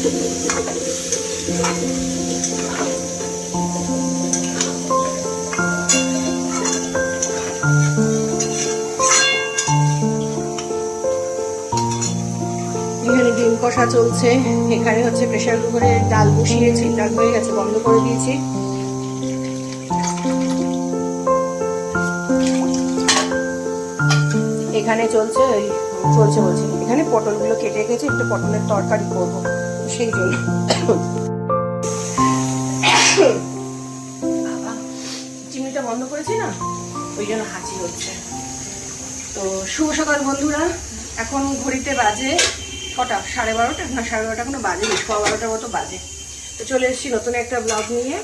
ডিম কষা চলছে। এখানে হচ্ছে প্রেসার কুকারে ডাল বসিয়েছি, ডাল হয়ে গেছে, বন্ধ করে দিয়েছি। এখানে চলছে বলছি, এখানে পটলগুলো কেটে রেখেছি, একটু পটলের তরকারি করবো, সেই জন্য। চিমনিটা বন্ধ করেছি না, ওই জন্য হাঁচি হচ্ছে। তো শুভ সকাল বন্ধুরা। এখন ঘড়িতে বাজে কটা, 12:30 না 12:30 কোনো বাজে, 12:15 মতো বাজে। তো চলে এসেছি নতুন একটা ব্লগ নিয়ে।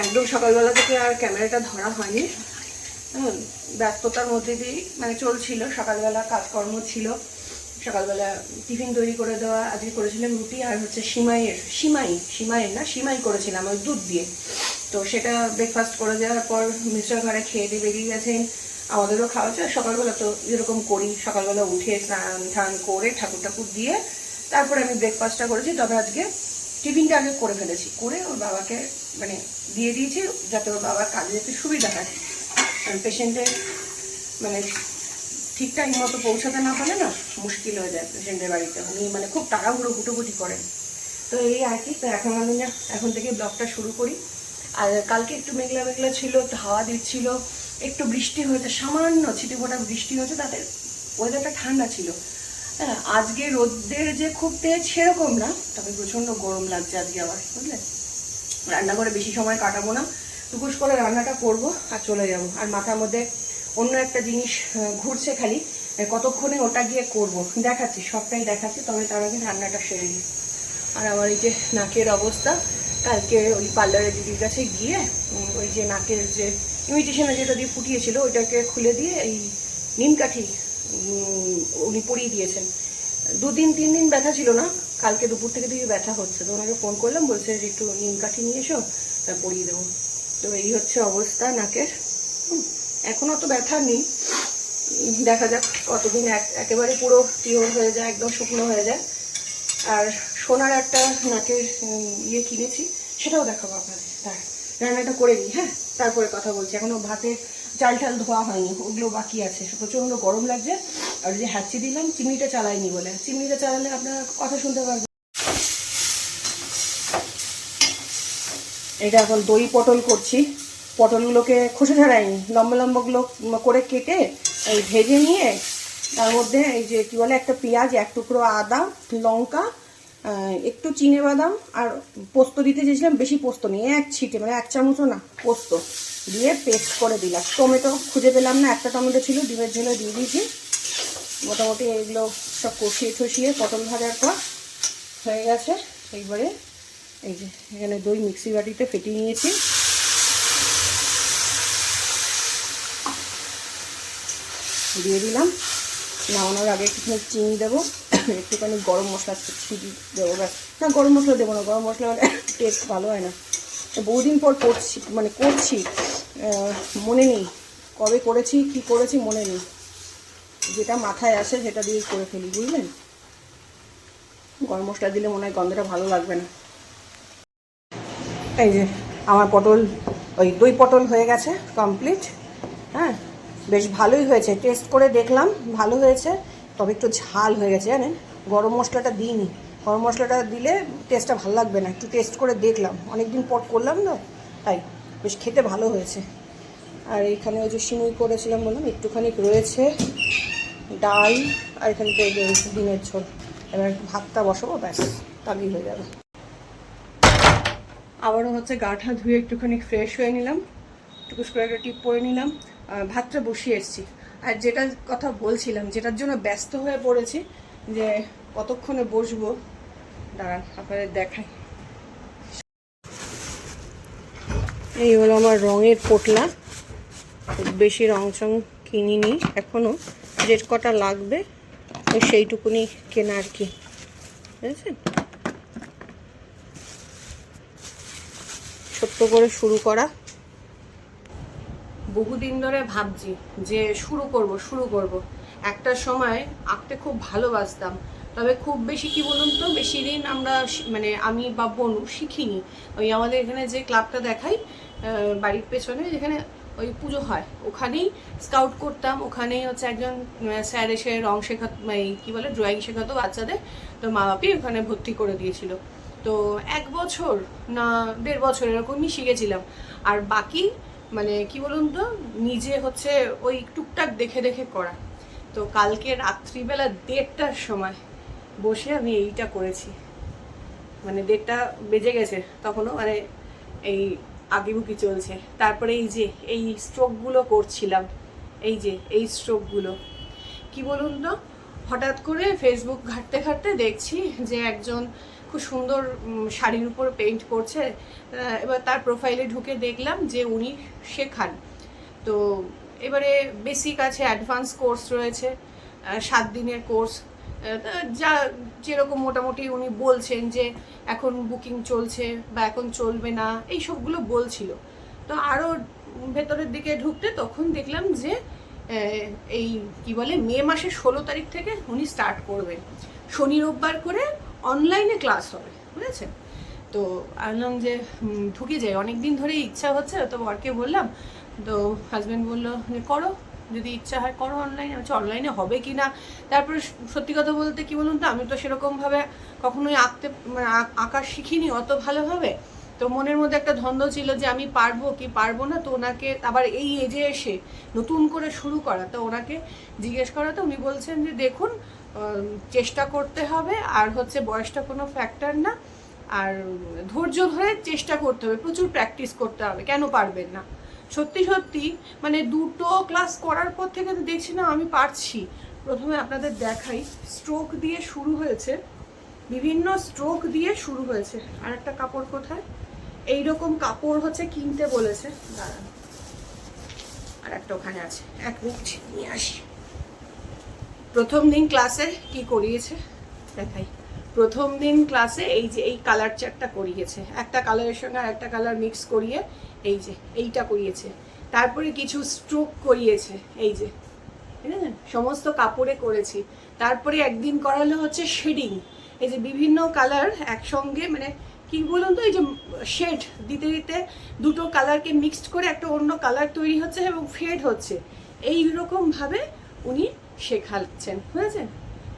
একদম সকালবেলা থেকে আর ক্যামেরাটা ধরা হয়নি, ব্যস্ততার মধ্যে দিয়েই মানে চলছিল। সকালবেলা কাজকর্ম ছিল, সকালবেলা টিফিন তৈরি করে দেওয়া, আজকে করেছিলাম রুটি আর হচ্ছে সিমাই করেছিলাম ওই দুধ দিয়ে। তো সেটা ব্রেকফাস্ট করে দেওয়ার পর মিস্টার ঘরে খেয়ে দিয়ে বেরিয়ে গেছেন। আমাদেরও খাওয়া যায় সকালবেলা, তো যেরকম করি সকালবেলা উঠে স্নান করে ঠাকুর দিয়ে তারপরে আমি ব্রেকফাস্টটা করেছি। তবে আজকে টিফিনটা আগে করে ফেলেছি, করে ওর বাবাকে মানে দিয়ে দিয়েছি, যাতে ওর বাবার কাজে যেতে সুবিধা হয়। পেশেন্টের মানে ঠিক টাইম মতো পৌঁছাতে না পারলে না মুশকিল হয়ে যায় পেশেন্টের বাড়িতে, উনি মানে খুব তাড়াহুড়ো হুটোপুটি করেন। তো এই আর কি। তো এখন থেকে ব্লগটা শুরু করি। আর কালকে একটু মেঘলা মেঘলা ছিল, হাওয়া দিচ্ছিল, একটু বৃষ্টি হয়েছে, সামান্য ছিটেফোঁটা বৃষ্টি হয়েছে, তাতে ওয়েদারটা ঠান্ডা ছিল। হ্যাঁ, আজকে রোদের যে খুব তেজ সেরকম না, তবে প্রচণ্ড গরম লাগছে আজকে আবার, বুঝলেন। রান্না করে বেশি সময় কাটাবো না, টুকুস করে রান্নাটা করব আর চলে যাব। আর মাথার মধ্যে অন্য একটা জিনিস ঘুরছে খালি, কতক্ষণে ওটা গিয়ে করব দেখাচ্ছি, সবটাই দেখাচ্ছি। তবে তার আগে রান্নাটা সেরে দিই। আর আমার এই যে নাকের অবস্থা, কালকে ওই পার্লারের দিদির কাছে গিয়ে ওই যে নাকের যে ইমিটেশনে যেটা দিয়ে ফুটিয়েছিল ওইটাকে খুলে দিয়ে এই নিমকাঠি উনি পরিয়ে দিয়েছেন। 2-3 দিন ব্যথা ছিল না, কালকে দুপুর থেকে দিকে ব্যথা হচ্ছে। তো ওনাকে ফোন করলাম, বলছে যে একটু নিমকাঠি নিয়ে এসো, তা পরিয়ে দেবো। তো এই হচ্ছে অবস্থা নাকের। এখনও তো ব্যথা নেই, দেখা যাক কতদিন একেবারে পুরো পিওর হয়ে যায়, একদম শুকনো হয়ে যায়। আর সোনার একটা নাকের ইয়ে কিনেছি, সেটাও দেখাবো আপনাদের। তার রান্নাটা করে নিই, হ্যাঁ, তারপরে কথা বলছি। এখনও ভাতে চাল ধোয়া হয়নি, ওগুলো বাকি আছে। প্রচণ্ড গরম লাগছে। আর যে হ্যাচি দিলাম, চিমনিটা চালাইনি বলে, চিমনিটা চালালে আপনারা কথা শুনতে পারবেন। এটা এখন দই পটল করছি। পটলগুলোকে খোসা ছাড়াইনি, লম্বা লম্বাগুলো করে কেটে এই ভেজে নিয়ে তার মধ্যে এই যে কী বলে, একটা পেঁয়াজ, এক টুকরো আদা, লঙ্কা, একটু চিনে বাদাম আর পোস্ত দিতে চেয়েছিলাম, বেশি পোস্ত নিয়ে 1 ছিটে মানে 1 চামচও না, পোস্ত দিয়ে পেস্ট করে দিলাম। টমেটো খুঁজে পেলাম না, একটা টমেটো ছিল, ডিমের ঝোলে দিয়ে দিয়েছি। মোটামুটি এগুলো সব কষিয়ে পটল ভাজার পর হয়ে গেছে। এইবারে এই যে এখানে দই মিক্সি বাটিতে ফেটিয়ে নিয়েছি, দিয়ে দিলাম। নামানোর আগে একটুখানি চিনি দেবো, একটুখানি গরম মশলা দেবো, ব্যাস। না, গরম মশলা দেবো না, গরম মশলা মানে টেস্ট ভালো হয় না। বহুদিন পর করছি, মনে নেই কবে করেছি, কি করেছি মনে নেই। যেটা মাথায় আসে সেটা দিয়েই করে ফেলি, বুঝলেন। গরম মশলা দিলে মনে হয় গন্ধটা ভালো লাগবে না। এই যে আমার পটল, ওই দই পটল হয়ে গেছে কমপ্লিট। হ্যাঁ, বেশ ভালোই হয়েছে, টেস্ট করে দেখলাম ভালো হয়েছে। তবে একটু ঝাল হয়ে গেছে, জানেন। গরম মশলাটা দিইনি, গরম মশলাটা দিলে টেস্টটা ভালো লাগবে না। একটু টেস্ট করে দেখলাম, অনেকদিন পর করলাম না, তাই বেশ খেতে ভালো হয়েছে। আর এখানে ওই যে সিমুই করেছিলাম বললাম, একটুখানি রয়েছে, ডাল, আর এখানে রয়েছে ডিমের ঝোল। এবার ভাতটা বসাবো, ব্যাস তাহলেই হয়ে যাবে। আবারও হচ্ছে গাটা ধুয়ে একটুখানি ফ্রেশ হয়ে নিলাম, টুকুস করে একটা টিপ পরে নিলাম, ভাতটা বসিয়ে এসেছি। আর যেটার কথা বলছিলাম, যেটার জন্য ব্যস্ত হয়ে পড়েছি, যে কতক্ষণে বসবো, দাঁড়ান আপনাদের দেখাই। এই হলো আমার রঙের পোটলা, বেশি রং চং কিনিনি এখনও, যে কটা লাগবে ওই সেইটুকুনি কেনা আর কি, বুঝেছেন। ছোট্ট করে শুরু করা, বহুদিন ধরে ভাবছি যে শুরু করব। একটা সময় আঁকতে খুব ভালোবাসতাম, তবে খুব বেশি কি বলুন তো, বেশি দিন আমরা মানে আমি বা বনু শিখিনি। ওই আমাদের এখানে যে ক্লাবটা দেখাই বাড়ির পেছনে, যেখানে ওই পুজো হয়, ওখানেই স্কাউট করতাম। ওখানেই হচ্ছে একজন স্যার এসে রং শেখাতো, কী বলে, ড্রয়িং শেখাতো বাচ্চাদের। তো মা বাপি ওখানে ভর্তি করে দিয়েছিল। তো 1 বছর না 1.5 বছর এরকমই শিখেছিলাম। আর বাকি মানে কি বলুন তো, নিজে হচ্ছে ওই টুকটাক দেখে দেখে করা। তো কালকে রাত্রিবেলা 1:30টার সময় বসে আমি এইটা করেছি। মানে 1:30টা বেজে গেছে তখনও, মানে এই আঁকিবুকি চলছে। তারপরে এই যে এই স্ট্রোকগুলো করছিলাম, এই যে এই স্ট্রোকগুলো কি বলুন তো, হঠাৎ করে ফেসবুক ঘাঁটতে ঘাঁটতে দেখছি যে একজন খুব সুন্দর শাড়ির উপর পেইন্ট করছে। এবার তার প্রোফাইলে ঢুকে দেখলাম যে উনি শেখান। তো এবারে বেসিক আছে, অ্যাডভান্স কোর্স রয়েছে, 7 দিনের কোর্স, যা যেরকম মোটামুটি উনি বলছেন যে এখন বুকিং চলছে বা এখন চলবে না, এই সবগুলো বলছিল। তো আরও ভেতরের দিকে ঢুকতে তখন দেখলাম যে এই কি বলে মে মাসের 16 তারিখ থেকে উনি স্টার্ট করবেন, শনি রোববার করে অনলাইনে ক্লাস হবে, বুঝেছেন? তো আনলাম যে ঢুকে যাই, অনেক দিন ধরে ইচ্ছা হচ্ছে। তো বরকে বললাম, তো হাজব্যান্ড বললো যে করো, যদি ইচ্ছা হয় করো অনলাইনে। হচ্ছে অনলাইনে হবে কি না। তারপরে সত্যি কথা বলতে কি বলুন তো, আমি তো সেরকমভাবে কখনোই আঁকা শিখিনি অত ভালোভাবে। তো মনের মধ্যে একটা দ্বন্দ্ব ছিল যে আমি পারবো কি পারবো না। তো ওনাকে আবার এই এজে এসে নতুন করে শুরু করা, তো ওনাকে জিজ্ঞেস করা, তো উনি বলছেন যে দেখুন চেষ্টা করতে হবে, আর হচ্ছে বয়সটা কোনো ফ্যাক্টর না, আর ধৈর্য ধরে চেষ্টা করতে হবে, প্রচুর প্র্যাকটিস করতে হবে, কেন পারবেন না। সত্যি সত্যি মানে 2টো ক্লাস করার পর থেকে তো দেখছি না আমি পারছি। প্রথমে আপনাদের দেখাই, স্ট্রোক দিয়ে শুরু হয়েছে, বিভিন্ন স্ট্রোক দিয়ে শুরু হয়েছে। আর একটা কাপড় কোথায়, এইরকম কাপড় হচ্ছে কিনতে বলেছে, দাঁড়ান আর একটা ওখানে আছে, 1 মিনিট নিয়ে আসি। প্রথম দিন ক্লাসে কি করিয়েছে দেখাই। প্রথম দিন ক্লাসে এই যে এই কালার চার্টটা করিয়েছে, একটা কালারের সঙ্গে আর একটা কালার মিক্স করিয়ে এই যে এইটা করিয়েছে। তারপরে কিছু স্ট্রোক করিয়েছে, এই যে বুঝলেন, সমস্ত কাপড়ে করেছি। তারপরে একদিন করালো হচ্ছে শেডিং, এই যে বিভিন্ন কালার একসঙ্গে, মানে কি বলুন তো, এই যে শেড দিতে দিতে 2টো কালারকে মিক্সড করে একটা অন্য কালার তৈরি হচ্ছে এবং ফেড হচ্ছে, এই রকমভাবে উনি শেখাচ্ছেন, বুঝেছেন?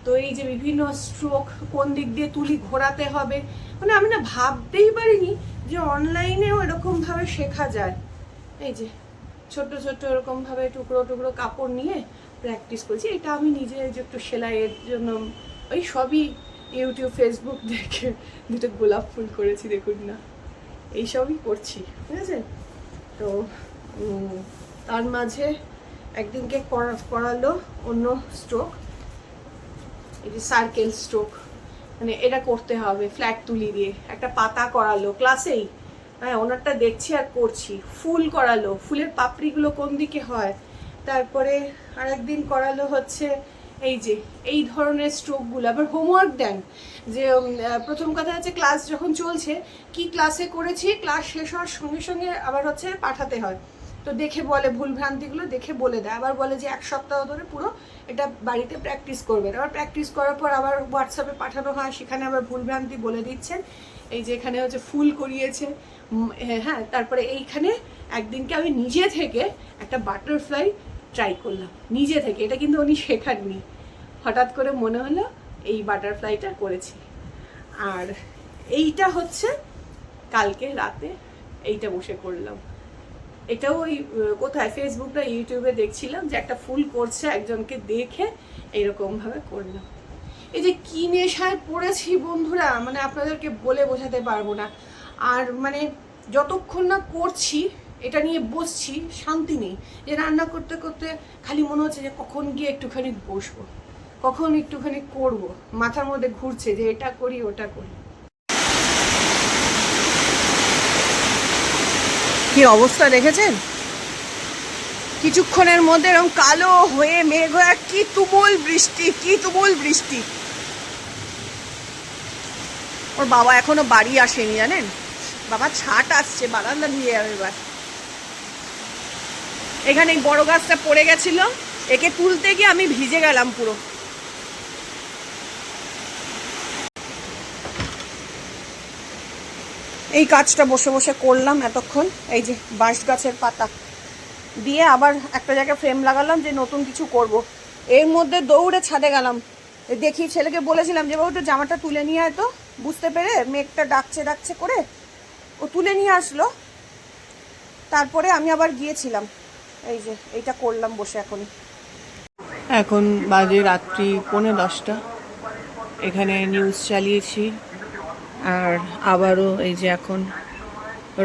তো এই যে বিভিন্ন স্ট্রোক কোন দিক দিয়ে তুলি ঘোরাতে হবে, মানে আমি না ভাবতেই পারিনি যে অনলাইনেও এরকমভাবে শেখা যায়। এই যে ছোট্ট ছোট্ট এরকমভাবে টুকরো টুকরো কাপড় নিয়ে প্র্যাকটিস করছি। এটা আমি নিজে যে একটু সেলাইয়ের জন্য ওই সবই ইউটিউব ফেসবুক দেখে 2টো গোলাপ ফুল করেছি, দেখুন না, এইসবই করছি, বুঝেছেন? তো তার মাঝে একদিনকে করালো অন্য স্ট্রোক, এই যে সার্কেল স্ট্রোক, মানে এটা করতে হবে ফ্ল্যাট তুলি দিয়ে। একটা পাতা করালো ক্লাসেই, হ্যাঁ ওনারটা দেখছি আর করছি। ফুল করালো, ফুলের পাপড়িগুলো কোন দিকে হয়। তারপরে আরেকদিন করালো হচ্ছে এই যে এই ধরনের স্ট্রোকগুলো। আবার হোমওয়ার্ক দেন যে প্রথম কথা হচ্ছে ক্লাস যখন চলছে কি ক্লাসে করেছি, ক্লাস শেষ হওয়ার সঙ্গে সঙ্গে আবার হচ্ছে পাঠাতে হয়। তো দেখে বলে, ভুলভ্রান্তিগুলো দেখে বলে দেয়। আবার বলে যে 1 সপ্তাহ ধরে পুরো এটা বাড়িতে প্র্যাকটিস করবেন। আবার প্র্যাকটিস করার পর আবার হোয়াটসঅ্যাপে পাঠানো হয়, সেখানে আবার ভুলভ্রান্তি বলে দিচ্ছেন। এই যে এখানে হচ্ছে ফুল করিয়েছে, হ্যাঁ। তারপরে এইখানে একদিনকে আমি নিজে থেকে একটা বাটারফ্লাই ট্রাই করলাম, নিজে থেকে। এটা কিন্তু উনি শেখাননি, হঠাৎ করে মনে হলো এই বাটারফ্লাইটা করেছি। আর এইটা হচ্ছে কালকে রাতে এইটা বসে করলাম। এটাও ওই কোথায় ফেসবুক না ইউটিউবে দেখছিলাম যে একটা ফুল করছে, একজনকে দেখে এইরকমভাবে করলাম। এই যে কি নেশায় পড়েছি বন্ধুরা, মানে আপনাদেরকে বলে বোঝাতে পারবো না। আর মানে যতক্ষণ না করছি, এটা নিয়ে বসছি, শান্তি নেই। যে রান্না করতে করতে খালি মনে হচ্ছে যে কখন গিয়ে একটুখানি বসবো, কখন একটুখানি করব, মাথার মধ্যে ঘুরছে যে এটা করি ওটা করি। কি অবস্থা দেখেছেন, কিছুক্ষণের মধ্যে এরকম কালো হয়ে মেঘ হয়ে কি তুমুল বৃষ্টি, কি তুমুল বৃষ্টি। ওর বাবা এখনো বাড়ি আসেনি জানেন, বাবা ছাট আসছে, বারান্দা দিয়ে যাবে এবার। এখানে এই বড় গাছটা পড়ে গেছিল, একে তুলতে গিয়ে আমি ভিজে গেলাম পুরো। এই কাজটা বসে বসে করলাম এতক্ষণ। এই যে বাঁশ গাছের পাতা দিয়ে আবার একটা জায়গায় ফ্রেম লাগালাম যে নতুন কিছু করব। এর মধ্যে দৌড়ে ছাদে গেলাম, দেখি ছেলেকে বলেছিলাম যে বাবু একটু জামাটা তুলে নিয়ে আয়, তো বুঝতে পেরে মেঘটা ডাকছে ডাকছে করে ও তুলে নিয়ে আসলো। তারপরে আমি আবার গিয়েছিলাম, এই যে এইটা করলাম বসে। এখন বাজে রাত্রি 10:45। এখানে নিউজ চালিয়েছি আর আবারও এই যে এখন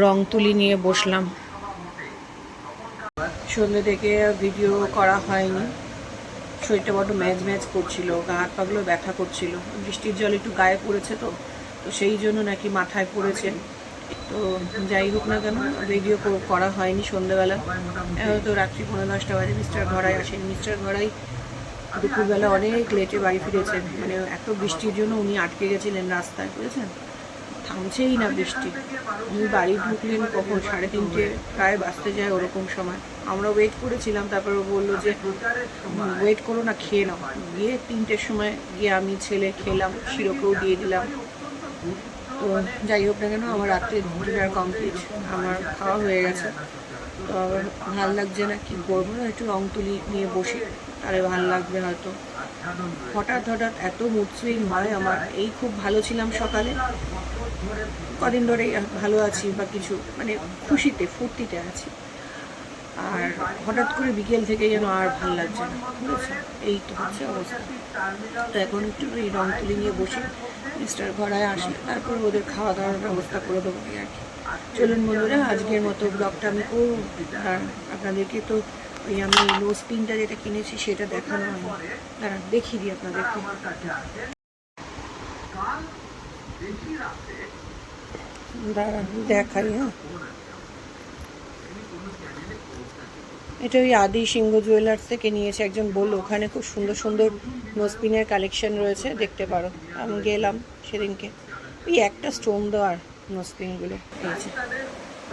রং তুলি নিয়ে বসলাম। সন্ধ্যে থেকে ভিডিও করা হয়নি, শরীরটা বড্ড ম্যাজ ম্যাজ করছিল, গা হাত পাগুলো ব্যথা করছিল। বৃষ্টির জল একটু গায়ে পড়েছে তো তো সেই জন্য নাকি মাথায় পড়েছে। তো যাই হোক না কেন ভিডিও করা হয়নি সন্ধ্যেবেলা। তো রাত্রি 10:45 বাজে। মিস্টার ঘরাই আসেন। মিস্টার ঘরাই দুপুরবেলা অনেক লেটে বাড়ি ফিরেছেন, মানে এত বৃষ্টির জন্য উনি আটকে গেছিলেন রাস্তায়, বুঝেছেন, থামছেই না বৃষ্টি। উনি বাড়ি ঢুকলেন কখন 3:30 প্রায় বাজতে যায় ওরকম সময়। আমরা ওয়েট করেছিলাম, তারপরে বললো যে ওয়েট করো না, খেয়ে নাও। গিয়ে 3টের সময় গিয়ে আমি ছেলে খেলাম, শিরোকেও দিয়ে দিলাম। তো যাই হোক না কেন আমার রাত্রে ডিনার কমপ্লিট, আমার খাওয়া হয়ে গেছে। তো আবার ভাল লাগছে না, কি করবো না, একটু রং তুলি নিয়ে বসি, তাহলে ভালো লাগবে হয়তো। হঠাৎ হঠাৎ এত মুড সুইং হয় আমার। এই খুব ভালো ছিলাম সকালে, কদিন ধরেই ভালো আছি বা কিছু মানে খুশিতে ফুর্তিতে আছি, আর হঠাৎ করে বিকেল থেকে যেন আর ভালো লাগছে না, বুঝেছি, এই তো হচ্ছে অবস্থা। তো এখন একটু এই রং তুলি নিয়ে বসি, মিস্টার ঘরায় আসলে তারপর ওদের খাওয়া দাওয়ার ব্যবস্থা করে দেবো আর কি। চলুন বন্ধুরা, আজকের মতো ব্লগটা আমি করব। আর আপনাদেরকে তো ওই আমি নোজ পিনটা যেটা কিনেছি সেটা দেখানো হয়নি, দাঁড়ান দেখিয়ে দিই আপনাদেরকে। দাঁড়ান দেখাই। হ্যাঁ, এটা ওই আদি সিংহ জুয়েলার্স থেকে নিয়েছে। একজন বললো ওখানে খুব সুন্দর সুন্দর নোজপিনের কালেকশন রয়েছে, দেখতে পারো। আমি গেলাম সেদিনকে, ওই একটা স্টোন দেওয়ার নোজপিনগুলো, এই যে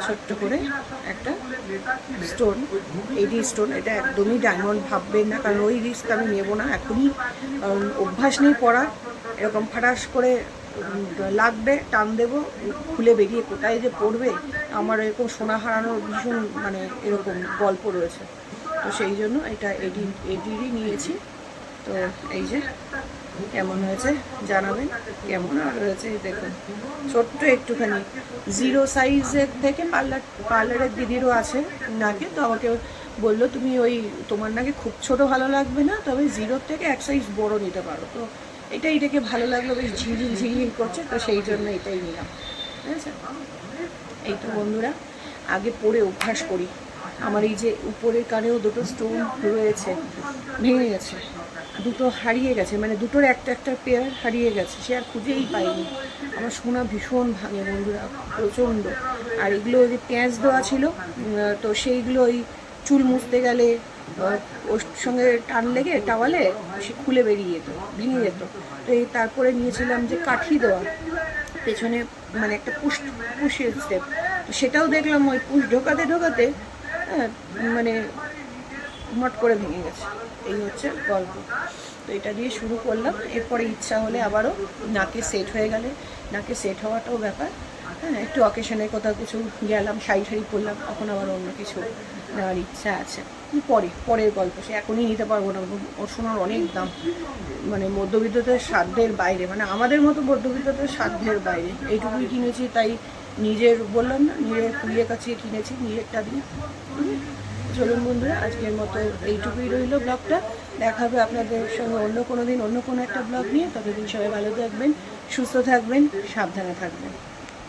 ছোট্ট করে একটা স্টোন, এডি স্টোন। এটা একদমই ডায়মন্ড ভাববেন না, কারণ ওই রিস্ক আমি নেবো না এখনই, কারণ অভ্যাস নেই পড়ার। এরকম ফাটাস করে লাগবে, টান দেবো, খুলে বেরিয়ে কোথায় যে পড়বে। আমার এরকম সোনা হারানোর ভীষণ মানে এরকম গল্প রয়েছে, তো সেই জন্য এটা এডিরই নিয়েছি। তো এই যে কেমন হয়েছে জানাবেন, কেমন আর হয়েছে দেখুন। ছোট্ট একটুখানি জিরো সাইজের থেকে পার্লারের দিদিরও আছে নাকে, তো আমাকে বললো তুমি ওই তোমার নাকি খুব ছোট ভালো লাগবে না, তবে জিরোর থেকে এক সাইজ বড় নিতে পারো। তো এটাকে ভালো লাগলো, বেশ ঝিলঝিল ঝিলঝিল করছে, তো সেই জন্য এটাই নিলাম, ঠিক আছে। এই তো বন্ধুরা, আগে পরে অভ্যাস করি। আমার এই যে উপরের কানেও দুটো স্টোন রয়েছে, ভেঙে গেছে, দুটো হারিয়ে গেছে, মানে দুটোর একটা একটা পেয়ার হারিয়ে গেছে, সে আর খুঁজেই পাইনি। আমার সোনা ভীষণ ভাঙে বন্ধুরা, প্রচণ্ড। আর এগুলো ওই যে পেঁয়াজ দেওয়া ছিল, তো সেইগুলো ওই চুল মুছতে গেলে ওর সঙ্গে টান লেগে টাওয়ালে সে খুলে বেরিয়ে যেত, ভেঙে যেত। তো এই তারপরে নিয়েছিলাম যে কাঠি দেওয়া পেছনে, মানে একটা পুশের স্টেপ, তো সেটাও দেখলাম ওই পুশ ঢোকাতে ঢোকাতে মানে মট করে ভেঙে গেছে। এই হচ্ছে গল্প। তো এটা দিয়ে শুরু করলাম, এরপরে ইচ্ছা হলে আবারও নাকে সেট হয়ে গেলে, নাকে সেট হওয়াটাও ব্যাপার। হ্যাঁ, একটু অকেশনে কোথাও কিছু গেলাম, শাড়ি পরলাম, তখন আবার অন্য কিছু নেওয়ার ইচ্ছা আছে। পরের গল্প, সে এখনই নিতে পারবো না, ওর সোনার অনেক দাম, মানে মধ্যবিত্তদের সাধ্যের বাইরে, মানে আমাদের মতো মধ্যবিত্তদের সাধ্যের বাইরে। এইটুকুই কিনেছি, তাই নিজের বললাম না, নিজের কুড়িয়ে কাছিয়ে কিনেছি, নিজেরটা দিয়ে। চলুন বন্ধুরা, আজকের মতো এইটুকুই রইল ব্লগটা। দেখা হবে আপনাদের সঙ্গে অন্য কোনো দিন অন্য কোনো একটা ব্লগ নিয়ে। ততদিন সবাই ভালো থাকবেন, সুস্থ থাকবেন, সাবধানে থাকবেন।